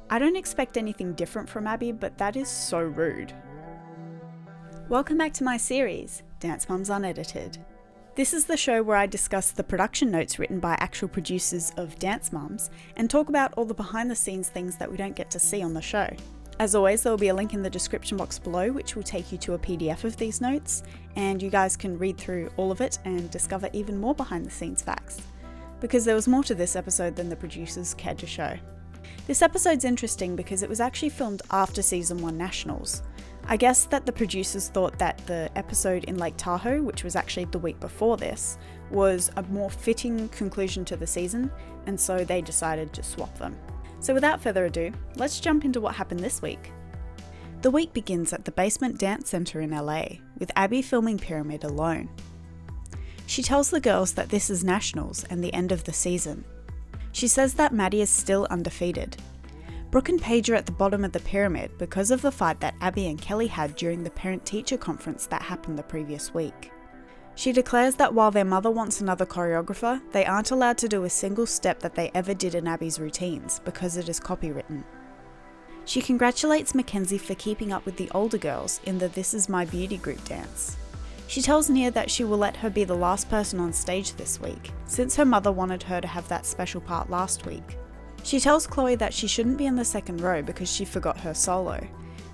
I don't expect anything different from Abby, but that is so rude. Welcome back to my series, Dance Mums Unedited. This is the show where I discuss the production notes written by actual producers of Dance Mums and talk about all the behind the scenes things that we don't get to see on the show. As always, there will be a link in the description box below which will take you to a PDF of these notes, and you guys can read through all of it and discover even more behind the scenes facts. Because there was more to this episode than the producers cared to show. This episode's interesting because it was actually filmed after Season 1 Nationals. I guess that the producers thought that the episode in Lake Tahoe, which was actually the week before this, was a more fitting conclusion to the season, and so they decided to swap them. So without further ado, let's jump into what happened this week. The week begins at the Basement Dance Center in LA, with Abby filming Pyramid alone. She tells the girls that this is Nationals and the end of the season. She says that Maddie is still undefeated. Brooke and Paige are at the bottom of the pyramid because of the fight that Abby and Kelly had during the parent-teacher conference that happened the previous week. She declares that while their mother wants another choreographer, they aren't allowed to do a single step that they ever did in Abby's routines because it is copywritten. She congratulates Mackenzie for keeping up with the older girls in the This Is My Beauty group dance. She tells Nia that she will let her be the last person on stage this week, since her mother wanted her to have that special part last week. She tells Chloe that she shouldn't be in the second row because she forgot her solo,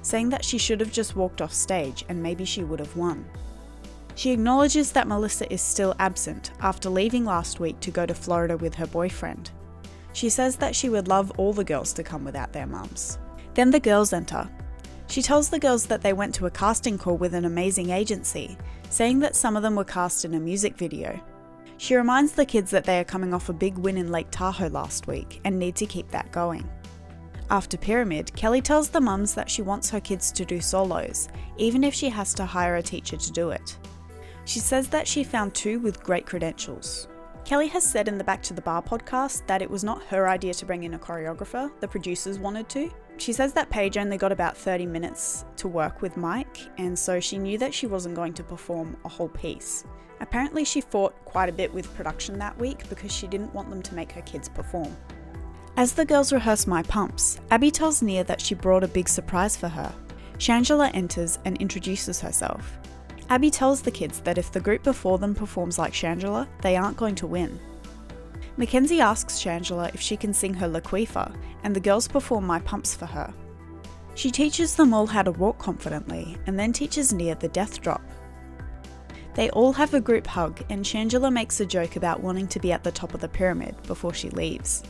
saying that she should have just walked off stage and maybe she would have won. She acknowledges that Melissa is still absent after leaving last week to go to Florida with her boyfriend. She says that she would love all the girls to come without their mums. Then the girls enter. She tells the girls that they went to a casting call with an amazing agency, saying that some of them were cast in a music video. She reminds the kids that they are coming off a big win in Lake Tahoe last week and need to keep that going. After Pyramid, Kelly tells the mums that she wants her kids to do solos, even if she has to hire a teacher to do it. She says that she found two with great credentials. Kelly has said in the Back to the Bar podcast that it was not her idea to bring in a choreographer, the producers wanted to. She says that Paige only got about 30 minutes to work with Mike, and so she knew that she wasn't going to perform a whole piece. Apparently she fought quite a bit with production that week because she didn't want them to make her kids perform. As the girls rehearse My Pumps, Abby tells Nia that she brought a big surprise for her. Shangela enters and introduces herself. Abby tells the kids that if the group before them performs like Shangela, they aren't going to win. Mackenzie asks Shangela if she can sing her Laquifa, and the girls perform My Pumps for her. She teaches them all how to walk confidently, and then teaches Nia the death drop. They all have a group hug, and Shangela makes a joke about wanting to be at the top of the pyramid before she leaves.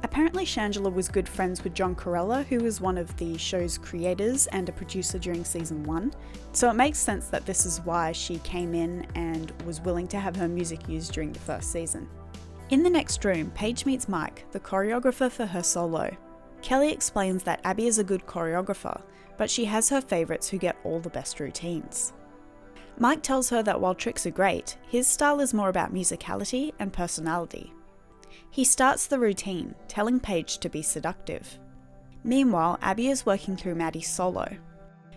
Apparently Shangela was good friends with John Corella, who was one of the show's creators and a producer during season 1, so it makes sense that this is why she came in and was willing to have her music used during the first season. In the next room, Paige meets Mike, the choreographer for her solo. Kelly explains that Abby is a good choreographer, but she has her favourites who get all the best routines. Mike tells her that while tricks are great, his style is more about musicality and personality. He starts the routine, telling Paige to be seductive. Meanwhile, Abby is working through Maddie's solo.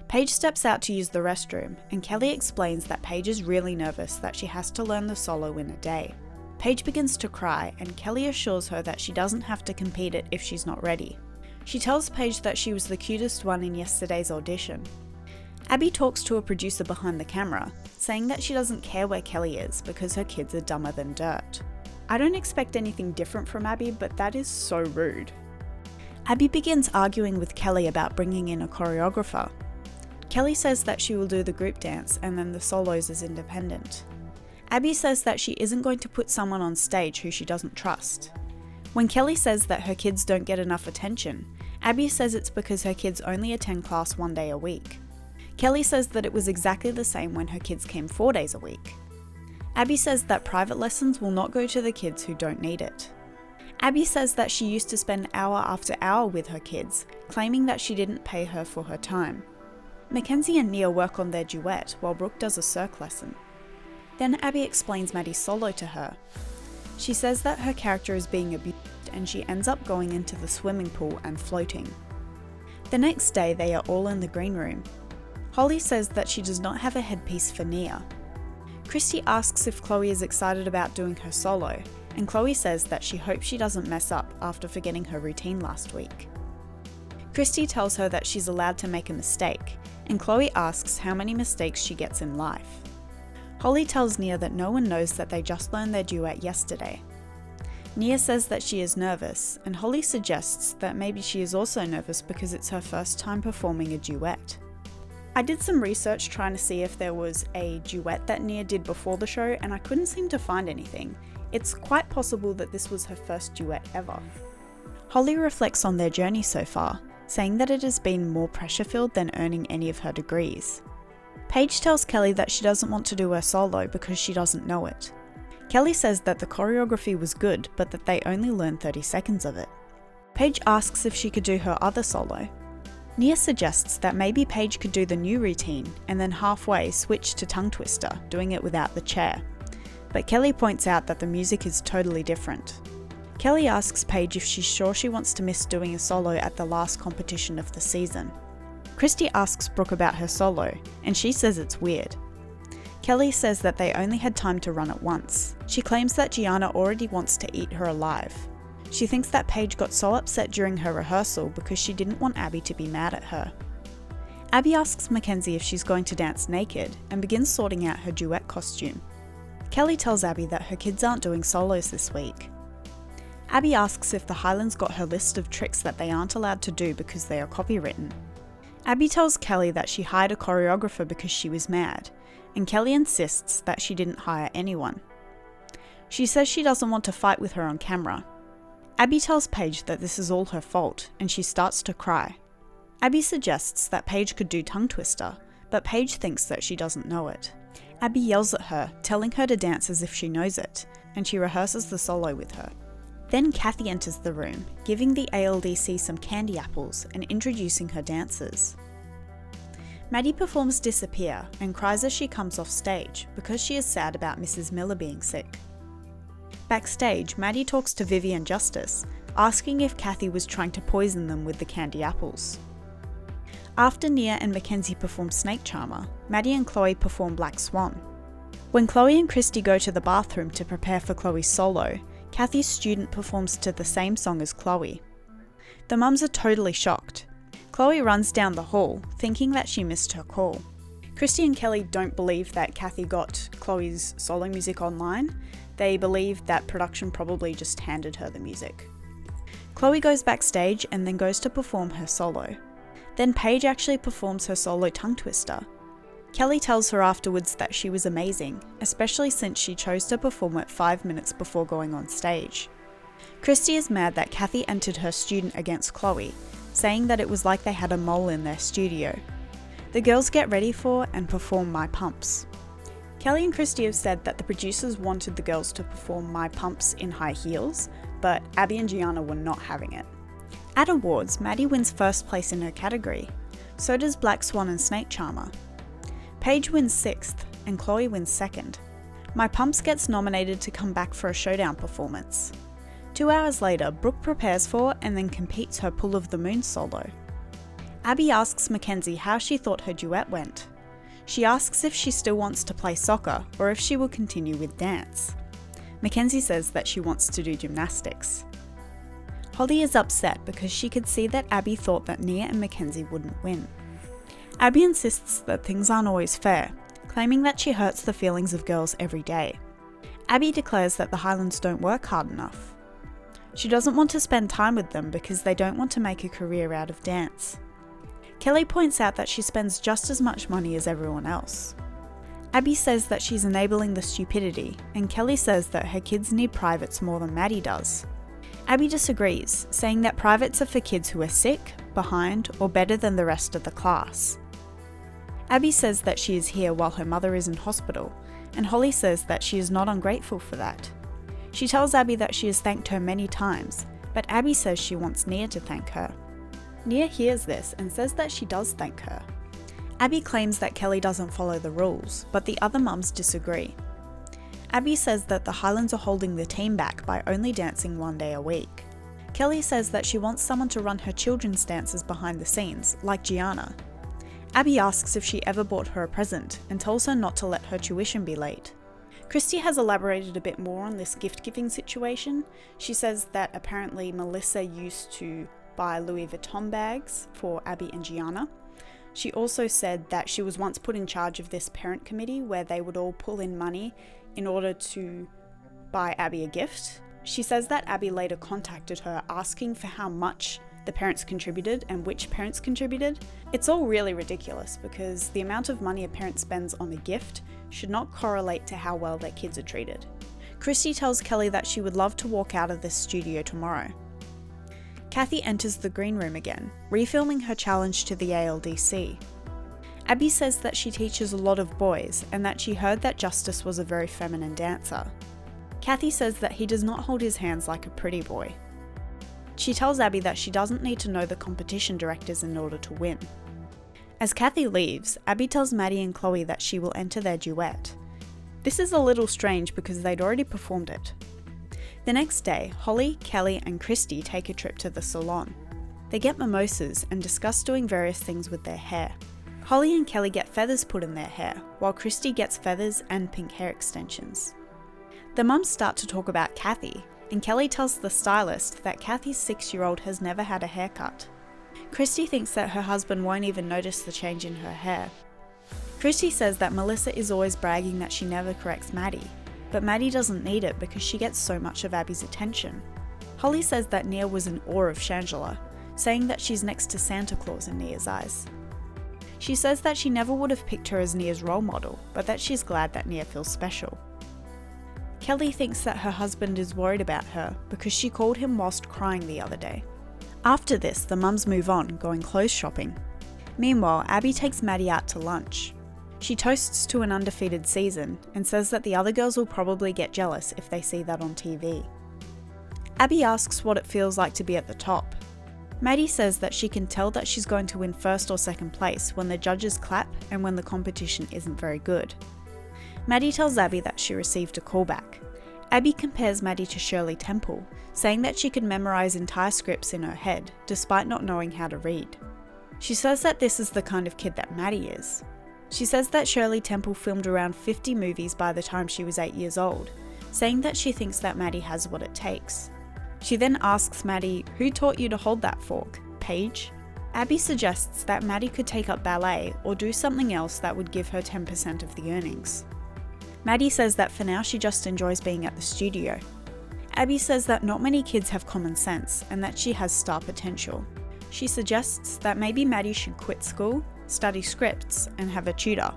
Paige steps out to use the restroom, and Kelly explains that Paige is really nervous that she has to learn the solo in a day. Paige begins to cry, and Kelly assures her that she doesn't have to compete it if she's not ready. She tells Paige that she was the cutest one in yesterday's audition. Abby talks to a producer behind the camera, saying that she doesn't care where Kelly is because her kids are dumber than dirt. I don't expect anything different from Abby, but that is so rude. Abby begins arguing with Kelly about bringing in a choreographer. Kelly says that she will do the group dance and then the solos as independent. Abby says that she isn't going to put someone on stage who she doesn't trust. When Kelly says that her kids don't get enough attention, Abby says it's because her kids only attend class 1 day a week. Kelly says that it was exactly the same when her kids came 4 days a week. Abby says that private lessons will not go to the kids who don't need it. Abby says that she used to spend hour after hour with her kids, claiming that she didn't pay her for her time. Mackenzie and Nia work on their duet while Brooke does a circ lesson. Then Abby explains Maddie's solo to her. She says that her character is being abused and she ends up going into the swimming pool and floating. The next day they are all in the green room. Holly says that she does not have a headpiece for Nia. Christy asks if Chloe is excited about doing her solo, and Chloe says that she hopes she doesn't mess up after forgetting her routine last week. Christy tells her that she's allowed to make a mistake, and Chloe asks how many mistakes she gets in life. Holly tells Nia that no one knows that they just learned their duet yesterday. Nia says that she is nervous, and Holly suggests that maybe she is also nervous because it's her first time performing a duet. I did some research trying to see if there was a duet that Nia did before the show, and I couldn't seem to find anything. It's quite possible that this was her first duet ever. Holly reflects on their journey so far, saying that it has been more pressure-filled than earning any of her degrees. Paige tells Kelly that she doesn't want to do her solo because she doesn't know it. Kelly says that the choreography was good, but that they only learned 30 seconds of it. Paige asks if she could do her other solo. Nia suggests that maybe Paige could do the new routine and then halfway switch to tongue twister, doing it without the chair. But Kelly points out that the music is totally different. Kelly asks Paige if she's sure she wants to miss doing a solo at the last competition of the season. Christy asks Brooke about her solo, and she says it's weird. Kelly says that they only had time to run it once. She claims that Gianna already wants to eat her alive. She thinks that Paige got so upset during her rehearsal because she didn't want Abby to be mad at her. Abby asks Mackenzie if she's going to dance naked and begins sorting out her duet costume. Kelly tells Abby that her kids aren't doing solos this week. Abby asks if the Highlands got her list of tricks that they aren't allowed to do because they are copywritten. Abby tells Kelly that she hired a choreographer because she was mad, and Kelly insists that she didn't hire anyone. She says she doesn't want to fight with her on camera. Abby tells Paige that this is all her fault, and she starts to cry. Abby suggests that Paige could do tongue twister, but Paige thinks that she doesn't know it. Abby yells at her, telling her to dance as if she knows it, and she rehearses the solo with her. Then Kathy enters the room, giving the ALDC some candy apples and introducing her dancers. Maddie performs Disappear and cries as she comes off stage because she is sad about Mrs. Miller being sick. Backstage, Maddie talks to Vivi and Justice, asking if Kathy was trying to poison them with the candy apples. After Nia and Mackenzie perform Snake Charmer, Maddie and Chloe perform Black Swan. When Chloe and Christy go to the bathroom to prepare for Chloe's solo, Kathy's student performs to the same song as Chloe. The mums are totally shocked. Chloe runs down the hall, thinking that she missed her call. Christy and Kelly don't believe that Kathy got Chloe's solo music online. They believe that production probably just handed her the music. Chloe goes backstage and then goes to perform her solo. Then Paige actually performs her solo tongue twister. Kelly tells her afterwards that she was amazing, especially since she chose to perform it 5 minutes before going on stage. Christy is mad that Kathy entered her student against Chloe, saying that it was like they had a mole in their studio. The girls get ready for and perform My Pumps. Kelly and Christy have said that the producers wanted the girls to perform My Pumps in high heels, but Abby and Gianna were not having it. At awards, Maddie wins first place in her category. So does Black Swan and Snake Charmer. Paige wins 6th, and Chloe wins 2nd. My Pumps gets nominated to come back for a showdown performance. 2 hours later, Brooke prepares for and then competes her Pull of the Moon solo. Abby asks Mackenzie how she thought her duet went. She asks if she still wants to play soccer or if she will continue with dance. Mackenzie says that she wants to do gymnastics. Holly is upset because she could see that Abby thought that Nia and Mackenzie wouldn't win. Abby insists that things aren't always fair, claiming that she hurts the feelings of girls every day. Abby declares that the Highlands don't work hard enough. She doesn't want to spend time with them because they don't want to make a career out of dance. Kelly points out that she spends just as much money as everyone else. Abby says that she's enabling the stupidity, and Kelly says that her kids need privates more than Maddie does. Abby disagrees, saying that privates are for kids who are sick, behind, or better than the rest of the class. Abby says that she is here while her mother is in hospital, and Holly says that she is not ungrateful for that. She tells Abby that she has thanked her many times, but Abby says she wants Nia to thank her. Nia hears this and says that she does thank her. Abby claims that Kelly doesn't follow the rules, but the other mums disagree. Abby says that the Highlands are holding the team back by only dancing 1 day a week. Kelly says that she wants someone to run her children's dances behind the scenes, like Gianna. Abby asks if she ever bought her a present and tells her not to let her tuition be late. Christy has elaborated a bit more on this gift-giving situation. She says that apparently Melissa used to buy Louis Vuitton bags for Abby and Gianna. She also said that she was once put in charge of this parent committee where they would all pull in money in order to buy Abby a gift. She says that Abby later contacted her asking for how much the parents contributed and which parents contributed. It's all really ridiculous because the amount of money a parent spends on a gift should not correlate to how well their kids are treated. Christy tells Kelly that she would love to walk out of this studio tomorrow. Kathy enters the green room again, refilming her challenge to the ALDC. Abby says that she teaches a lot of boys and that she heard that Justice was a very feminine dancer. Kathy says that he does not hold his hands like a pretty boy. She tells Abby that she doesn't need to know the competition directors in order to win. As Kathy leaves, Abby tells Maddie and Chloe that she will enter their duet. This is a little strange because they'd already performed it. The next day, Holly, Kelly and Christy take a trip to the salon. They get mimosas and discuss doing various things with their hair. Holly and Kelly get feathers put in their hair, while Christy gets feathers and pink hair extensions. The mums start to talk about Kathy, and Kelly tells the stylist that Kathy's 6-year-old has never had a haircut. Christy thinks that her husband won't even notice the change in her hair. Christy says that Melissa is always bragging that she never corrects Maddie, but Maddie doesn't need it because she gets so much of Abby's attention. Holly says that Nia was in awe of Shangela, saying that she's next to Santa Claus in Nia's eyes. She says that she never would have picked her as Nia's role model, but that she's glad that Nia feels special. Kelly thinks that her husband is worried about her because she called him whilst crying the other day. After this, the mums move on, going clothes shopping. Meanwhile, Abby takes Maddie out to lunch. She toasts to an undefeated season and says that the other girls will probably get jealous if they see that on TV. Abby asks what it feels like to be at the top. Maddie says that she can tell that she's going to win first or second place when the judges clap and when the competition isn't very good. Maddie tells Abby that she received a callback. Abby compares Maddie to Shirley Temple, saying that she could memorize entire scripts in her head, despite not knowing how to read. She says that this is the kind of kid that Maddie is. She says that Shirley Temple filmed around 50 movies by the time she was 8 years old, saying that she thinks that Maddie has what it takes. She then asks Maddie, "Who taught you to hold that fork, Paige?" Abby suggests that Maddie could take up ballet or do something else that would give her 10% of the earnings. Maddie says that for now she just enjoys being at the studio. Abby says that not many kids have common sense and that she has star potential. She suggests that maybe Maddie should quit school, study scripts, and have a tutor.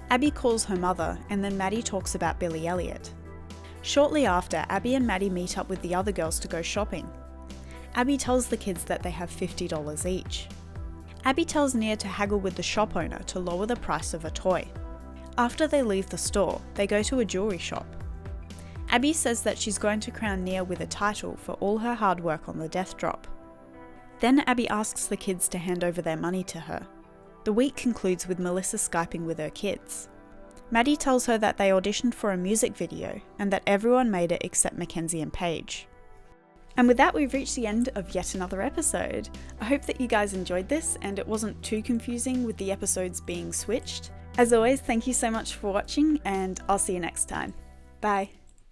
Abby calls her mother and then Maddie talks about Billy Elliot. Shortly after, Abby and Maddie meet up with the other girls to go shopping. Abby tells the kids that they have $50 each. Abby tells Nia to haggle with the shop owner to lower the price of a toy. After they leave the store, they go to a jewellery shop. Abby says that she's going to crown Nia with a title for all her hard work on the death drop. Then Abby asks the kids to hand over their money to her. The week concludes with Melissa Skyping with her kids. Maddie tells her that they auditioned for a music video and that everyone made it except Mackenzie and Paige. And with that, we've reached the end of yet another episode. I hope that you guys enjoyed this and it wasn't too confusing with the episodes being switched. As always, thank you so much for watching and I'll see you next time. Bye.